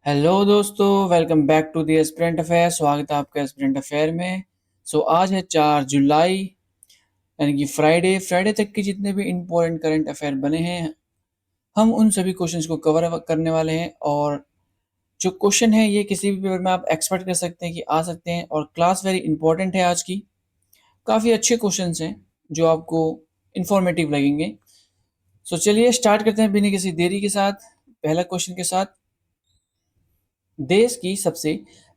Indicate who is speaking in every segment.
Speaker 1: Hello दोस्तों, welcome back to the aspirant affair. स्वागत है आपका एस्पिरेंट अफेयर में। आज है 4 जुलाई, यानी कि फ्राइडे। फ्राइडे तक के जितने भी इम्पोर्टेंट करंट अफेयर बने हैं, हम उन सभी क्वेश्चंस को कवर करने वाले हैं। और जो क्वेश्चन है ये किसी भी पेपर में आप एक्सपेक्ट कर सकते हैं कि आ सकते हैं। और क्लास वेरी इंपॉर्टेंट है आज की। काफ़ी अच्छे क्वेश्चंस हैं जो आपको इंफॉर्मेटिव लगेंगे। चलिए स्टार्ट करते हैं बिना किसी देरी के साथ, पहला क्वेश्चन के साथ। देश की सबसे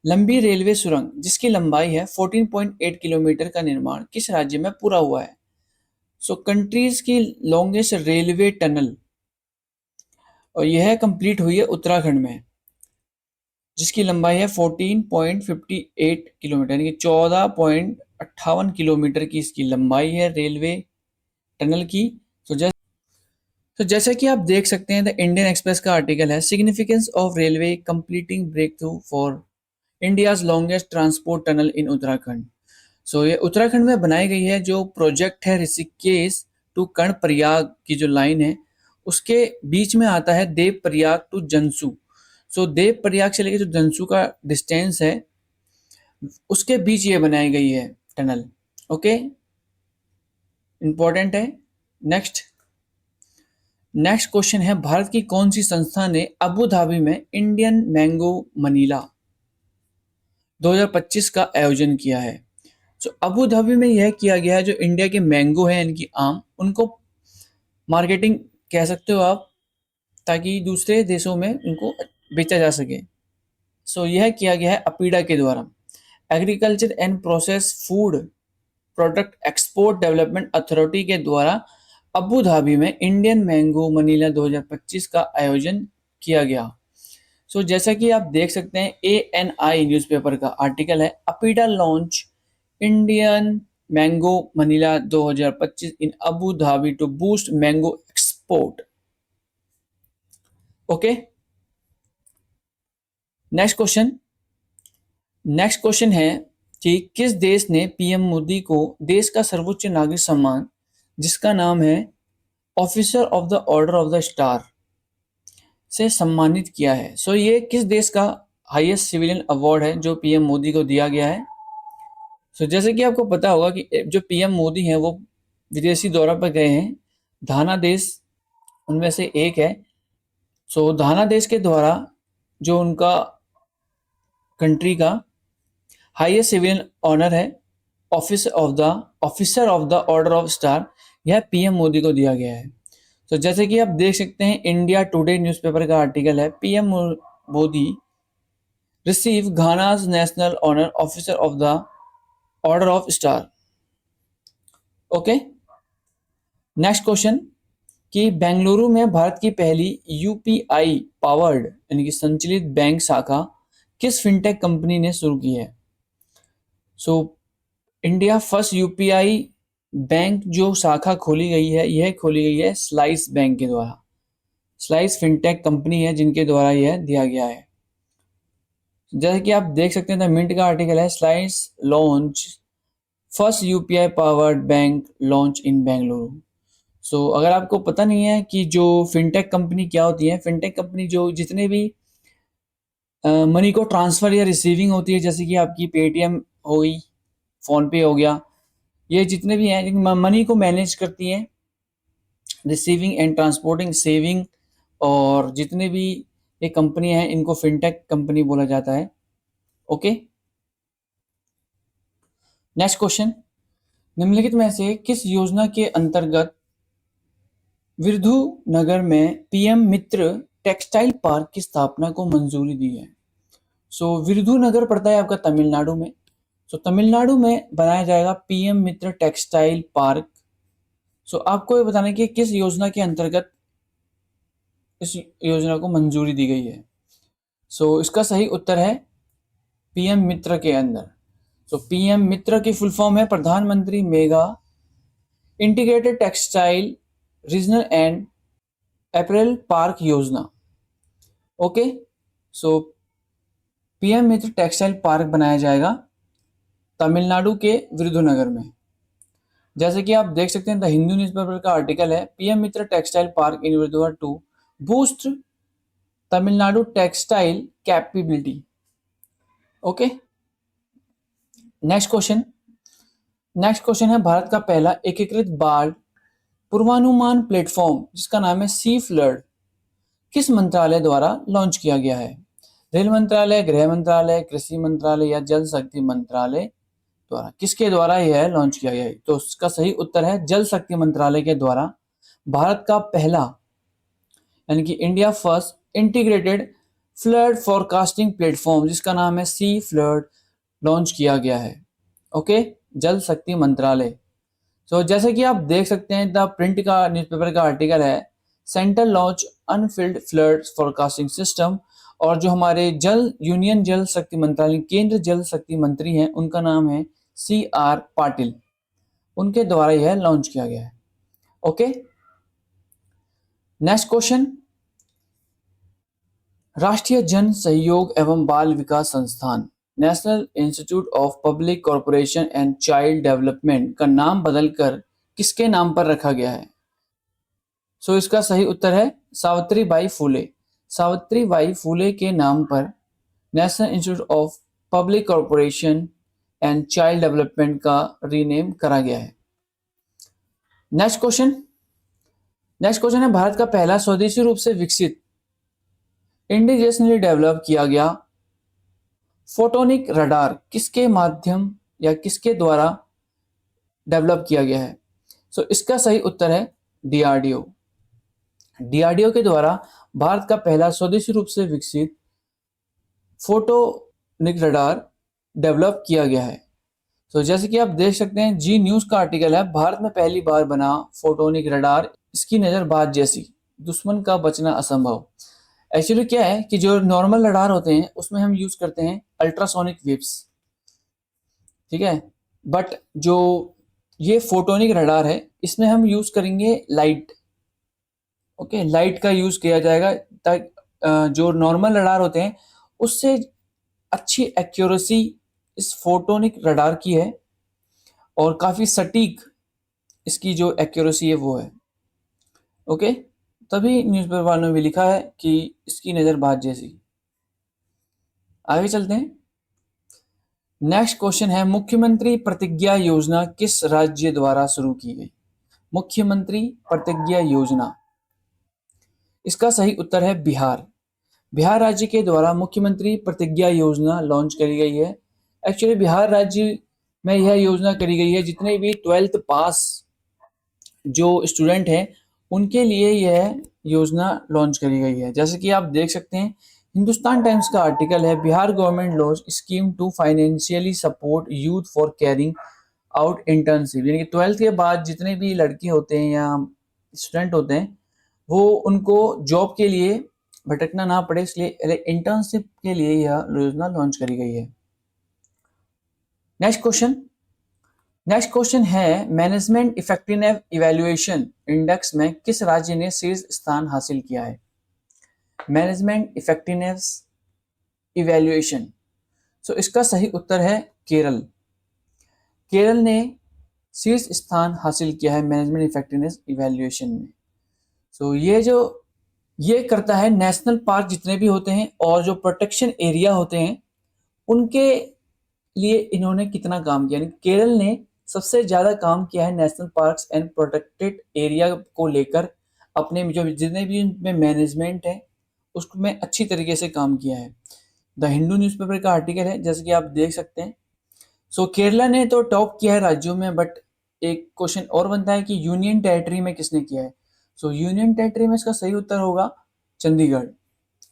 Speaker 1: लंबी रेलवे सुरंग जिसकी लंबाई है 14.8 किलोमीटर का निर्माण किस राज्य में पूरा हुआ है? कंट्रीज की लॉन्गेस्ट रेलवे टनल, और यह कंप्लीट हुई है उत्तराखंड में, जिसकी लंबाई है 14.58 किलोमीटर, यानी कि 14.58 किलोमीटर की इसकी लंबाई है रेलवे टनल की। जैसा कि आप देख सकते हैं, द इंडियन एक्सप्रेस का आर्टिकल है, significance of railway completing breakthrough for India's longest transport tunnel in Uttarakhand. ये उत्तराखंड में बनाई गई है जो प्रोजेक्ट है, ऋषिकेश टू कर्णप्रयाग की जो लाइन है उसके बीच में आता है देव प्रयाग टू जंसू। देव प्रयाग से लेकर जो जंसू का डिस्टेंस है उसके बीच ये बनाई गई है टनल। ओके, इंपॉर्टेंट है। नेक्स्ट नेक्स्ट क्वेश्चन है, भारत की कौन सी संस्था ने अबू धाबी में इंडियन मैंगो मनीला 2025 का आयोजन किया है? अबू धाबी में यह किया गया है, जो इंडिया के मैंगो हैं, इनकी आम, उनको मार्केटिंग कह सकते हो आप, ताकि दूसरे देशों में इनको बेचा जा सके। यह किया गया है अपीडा के द्वारा, agriculture and process food product export development authority के द्वारा अबू धाबी में इंडियन मैंगो मनीला 2025 का आयोजन किया गया। जैसा कि आप देख सकते हैं, ANI न्यूज़पेपर का आर्टिकल है, APEDA launch Indian mango mania 2025 in Abu Dhabi to boost mango export. Okay, next question है कि किस देश ने पीएम मोदी को देश का सर्वोच्च नागरिक सम्मान, जिसका नाम है officer of the order of the star, से सम्मानित किया है? ये किस देश का हाईएस्ट सिविलियन अवार्ड है जो पीएम मोदी को दिया गया है? जैसे कि आपको पता होगा कि जो पीएम मोदी हैं वो विदेशी दौरा पर गए हैं। घाना देश उनमें से एक है। घाना देश के द्वारा जो उनका कंट्री का हाईएस्ट सिविलियन ऑनर है, officer of the order of star, यह पीएम मोदी को दिया गया है। जैसे कि आप देख सकते हैं, इंडिया टुडे न्यूज़पेपर का आर्टिकल है, PM Modi receive Ghana's national honour officer of the order of star. Okay, next question कि बेंगलुरु में भारत की पहली यूपीआई पावर्ड, यानी कि संचालित बैंक शाखा किस फिनटेक कंपनी ने शुरू की है? इंडिया फर्स्ट यूपीआई बैंक जो शाखा खोली गई है, यह खोली गई है स्लाइस बैंक के द्वारा। स्लाइस फिनटेक कंपनी है जिनके द्वारा यह दिया गया है। जैसे कि आप देख सकते हैं, द मिंट का आर्टिकल है, slice launch first UPI powered bank launch in Bengaluru. अगर आपको पता नहीं है कि जो फिनटेक कंपनी क्या होती है, फिनटेक कंपनी जो जितने भी मनी को ट्रांसफ़र या रिसीविंग होती है, जैसे कि आपकी पेटीएम हो गई, फ़ोनपे हो गया, ये जितने भी हैं मनी को मैनेज करती हैं, रिसीविंग एंड ट्रांसपोर्टिंग, सेविंग, और जितने भी ये कंपनियां हैं इनको फिनटेक कंपनी बोला जाता है। ओके, नेक्स्ट क्वेश्चन, निम्नलिखित में से किस योजना के अंतर्गत विरुधुनगर में पीएम मित्र टेक्सटाइल पार्क की स्थापना को मंजूरी दी है? विरुधुनगर पड़ता है आपका तमिलनाडु में। तमिलनाडु में बनाया जाएगा पीएम मित्र टेक्सटाइल पार्क। आपको ये बताना है कि किस योजना के अंतर्गत इस योजना को मंजूरी दी गई है। इसका सही उत्तर है पीएम मित्र के अंदर। पीएम मित्र की फुल फॉर्म है प्रधानमंत्री mega integrated textile regional and apparel park योजना। Okay, PM Mitra textile park बनाया जाएगा तमिलनाडु के विरुधुनगर में। जैसे कि आप देख सकते हैं, द हिंदू न्यूज़पेपर का आर्टिकल है, PM Mitra textile park in Virudhunagar to boost Tamil Nadu textile capability. Okay, next question. Next question है भारत का पहला एकीकृत बाढ़ पूर्वानुमान प्लेटफॉर्म जिसका नाम है सी फ्लड किस मंत्रालय द्वारा लॉन्च किया गया है? रेल मंत्रालय, गृह मंत्रालय, कृषि मंत्रालय या जल शक्ति मंत्रालय द्वारा? किसके द्वारा यह लॉन्च किया गया है? तो इसका सही उत्तर है जल शक्ति मंत्रालय के द्वारा भारत का पहला यानी कि India first integrated flood forecasting platform जिसका नाम है सी फ्लड लॉन्च किया गया है। ओके, जल शक्ति मंत्रालय। सो जैसे कि आप देख सकते हैं द प्रिंट का न्यूज़पेपर का आर्टिकल है central launch Anfield flood forecasting system, और जो हमारे जल यूनियन जल शक्ति मंत्रालय केंद्र जल शक्ति मंत्री हैं उनका नाम है CR पाटिल, उनके द्वारा यह लॉन्च किया गया है। Okay, next question. राष्ट्रीय जन सहयोग एवं बाल विकास संस्थान national institute of public corporation and child development का नाम बदलकर किसके नाम पर रखा गया है? सो इसका सही उत्तर है सावित्रीबाई फूले। सावित्रीबाई फूले के नाम पर national institute of public corporation and child development का रीनेम करा गया है। Next question. नेक्स्ट क्वेश्चन है भारत का पहला स्वदेशी रूप से विकसित इंडिजिनसली डेवलप किया गया फोटोनिक रडार किसके माध्यम या किसके द्वारा डेवलप किया गया है? सो इसका सही उत्तर है DRDO। DRDO के द्वारा भारत का पहला स्वदेशी रूप से विकसित फोटोनिक रडार डेवलप किया गया है। तो जैसे कि आप देख सकते हैं जी न्यूज का आर्टिकल है भारत में पहली बार बना फोटोनिक रडार इसकी नजर बाज जैसी दुश्मन का बचना असंभव। एक्चुअली क्या है कि जो नॉर्मल रडार होते हैं उसमें हम यूज करते हैं अल्ट्रासोनिक वेव्स, ठीक है, बट जो ये फोटोनिक रडार है इसमें हम यूज करेंगे लाइट। ओके, लाइट का यूज किया जाएगा ताकि जो नॉर्मल रडार होते हैं उससे अच्छी एक्यूरेसी इस फोटोनिक रडार की है और काफी सटीक इसकी जो एक्यूरेसी है वो है। ओके, तभी न्यूज़पेपर वालों ने भी लिखा है कि इसकी नज़र बाज जैसी। आगे चलते हैं। नेक्स्ट क्वेश्चन है मुख्यमंत्री प्रतिज्ञा योजना किस राज्य द्वारा शुरू की गई? मुख्यमंत्री प्रतिज्ञा योजना, इसका सही उत्तर है बिहार। बिहार राज्य के द्वारा मुख्यमंत्री प्रतिज्ञा योजना लॉन्च करी गई है। एक्चुअली बिहार राज्य में यह योजना करी गई है जितने भी 12th पास जो स्टूडेंट हैं उनके लिए यह योजना लॉन्च करी गई है। जैसे कि आप देख सकते हैं हिंदुस्तान टाइम्स का आर्टिकल है Bihar government launch scheme to financially support youth for carrying out internship, यानी कि 12th के बाद जितने भी लड़के होते हैं या स्टूडेंट होते हैं वो उनको जॉब के लिए भटकना ना पड़े इसलिए इंटर्नशिप के लिए यह योजना लॉन्च करी गई है। Next question. नेक्स्ट क्वेश्चन है मैनेजमेंट इफेक्टिवनेस इवैल्यूएशन इंडेक्स में किस राज्य ने शीर्ष स्थान हासिल किया है? मैनेजमेंट इफेक्टिवनेस इवैल्यूएशन, सो इसका सही उत्तर है केरल। केरल ने शीर्ष स्थान हासिल किया है मैनेजमेंट इफेक्टिवनेस इवैल्यूएशन में। सो ये करता है नेशनल पार्क जितने भी होते हैं और जो प्रोटेक्शन एरिया होते हैं उनके लिए इन्होंने कितना काम किया। केरल ने सबसे ज़्यादा काम किया है national parks and protected area को लेकर, अपने जो जितने भी उनमें मैनेजमेंट है उसमें अच्छी तरीके से काम किया है। द हिंदू न्यूज़पेपर का आर्टिकल है जैसे कि आप देख सकते हैं। सो केरला ने तो टॉप किया है राज्यों में, बट एक क्वेश्चन और बनता है कि यूनियन टेरिटरी में किसने किया है? सो यूनियन टेरिटरी में इसका सही उत्तर होगा चंडीगढ़।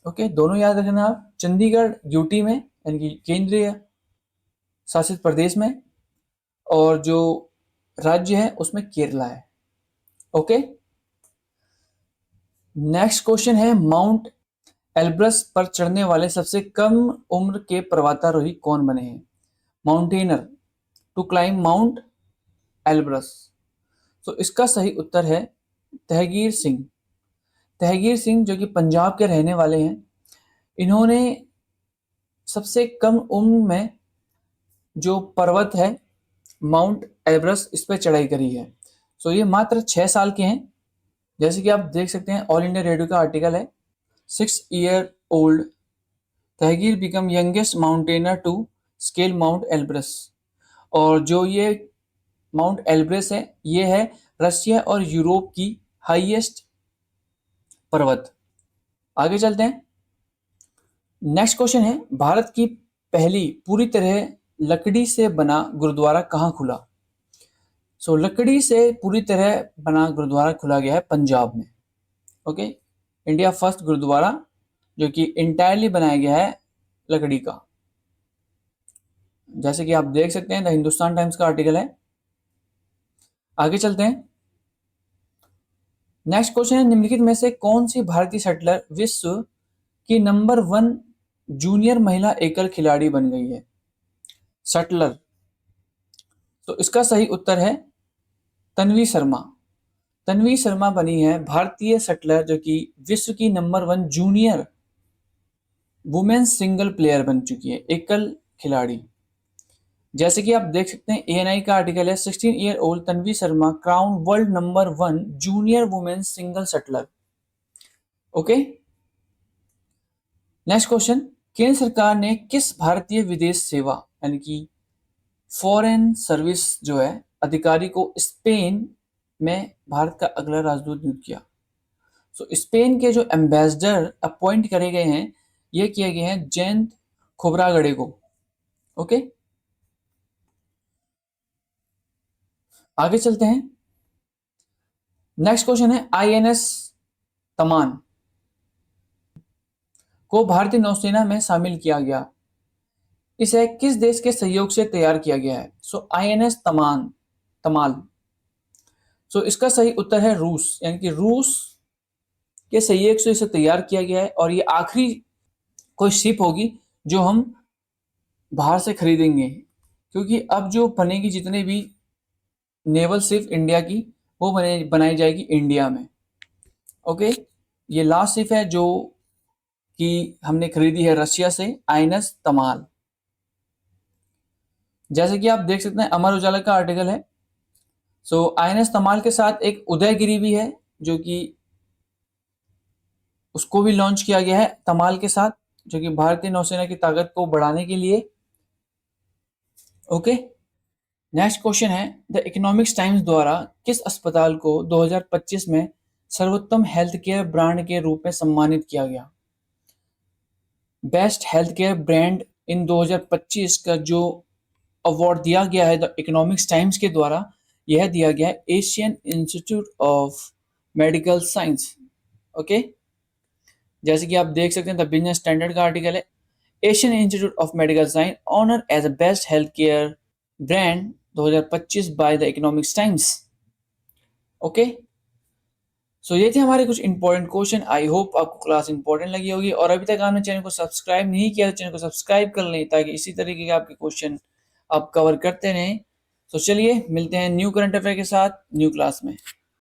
Speaker 1: ओके, दोनों याद रखना आप, चंडीगढ़ यूटी में यानी कि केंद्रीय शासित प्रदेश में, और जो राज्य है उसमें केरला है। ओके, नेक्स्ट क्वेश्चन है माउंट एल्ब्रस पर चढ़ने वाले सबसे कम उम्र के पर्वतारोही कौन बने हैं? Mountaineer to climb Mount Elbrus, तो इसका सही उत्तर है तहगीर सिंह। तहगीर सिंह जो कि पंजाब के रहने वाले हैं, इन्होंने सबसे कम उम्र में जो पर्वत है माउंट एवरेस्ट इस पर चढ़ाई करी है। सो ये मात्र 6 साल के हैं। जैसे कि आप देख सकते हैं ऑल इंडिया रेडियो का आर्टिकल है 6-year-old Tehgeer become youngest mountaineer to scale mount Elbrus. और जो ये माउंट एल्ब्रस है, ये है रशिया और यूरोप की हाईएस्ट पर्वत। आगे चलते हैं। नेक्स्ट क्वेश्चन है, भारत की पहली पूरी तरह लकड़ी से बना गुरुद्वारा कहाँ खुला? लकड़ी से पूरी तरह बना गुरुद्वारा खुला गया है पंजाब में। ओके, इंडिया फर्स्ट गुरुद्वारा जो कि इंटायरली बनाया गया है लकड़ी का। जैसे कि आप देख सकते हैं, द हिंदुस्तान टाइम्स का आर्टिकल है। आगे चलते हैं। नेक्स्ट क्वेश्चन है, निम्नलिखित में से कौन सी भारतीय शटलर विश्व की नंबर 1 जूनियर महिला एकल खिलाड़ी बन गई है? शटलर, तो इसका सही उत्तर है तन्वी शर्मा। तन्वी शर्मा बनी है भारतीय शटलर जो कि विश्व की number 1 junior women's single player बन चुकी है, एकल खिलाड़ी। जैसे कि आप देख सकते हैं, एएनआई का आर्टिकल है, 16-year-old Tanvi Sharma crown world number 1 junior women's single shuttler. Okay, next question, केंद्र सरकार ने किस भारतीय विदेश सेवा यानी कि फॉरेन सर्विस जो है अधिकारी को स्पेन में भारत का अगला राजदूत नियुक्त किया? स्पेन के जो एम्बेसडर अपॉइंट करे गए हैं, ये किए गए हैं जयंत खोबरागड़े को। ओके, आगे चलते हैं। नेक्स्ट क्वेश्चन है, आईएनएस तमान को भारतीय नौसेना में शामिल किया गया, इसे किस देश के सहयोग से तैयार किया गया है? आईएनएस तमाल, इसका सही उत्तर है रूस, यानी कि रूस के सहयोग से इसे तैयार किया गया है। और ये आखिरी कोई शिप होगी जो हम बाहर से खरीदेंगे, क्योंकि अब जो बनेगी जितने भी नेवल शिप इंडिया की, वो बनाई जाएगी इंडिया में। ओके, ये लास्ट शिप है जो कि हमने खरीदी है रशिया से, आईएनएस तमाल। जैसे कि आप देख सकते हैं, अमर उजाला का आर्टिकल है। आईएनएस तमाल के साथ एक उदयगिरी भी है जो कि उसको भी लॉन्च किया गया है तमाल के साथ, जो कि भारतीय नौसेना की ताकत को बढ़ाने के लिए। ओके, नेक्स्ट क्वेश्चन है, द इकोनॉमिक्स टाइम्स द्वारा किस अस्पताल को 2025 में सर्वोत्तम हेल्थ केयर ब्रांड के रूप में सम्मानित किया गया? बेस्ट हेल्थ केयर ब्रांड इन 2025 का जो अवार्ड दिया गया है द इकोनॉमिक्स टाइम्स के द्वारा, यह दिया गया है Asian Institute of Medical Science. Okay, जैसे कि आप देख सकते हैं, द बिजनेस स्टैंडर्ड का आर्टिकल है, Asian Institute of Medical Science honour as a best health care brand 2025 by the Economics Times. Okay, ये थे हमारे कुछ इंपॉर्टेंट क्वेश्चन। आई होप आपको क्लास इंपॉर्टेंट लगी होगी, और अभी तक आपने चैनल को सब्सक्राइब नहीं किया तो चैनल को सब्सक्राइब कर लें, ताकि इसी तरीके के आपके क्वेश्चन आप कवर करते रहें। चलिए मिलते हैं न्यू करंट अफेयर के साथ न्यू क्लास में।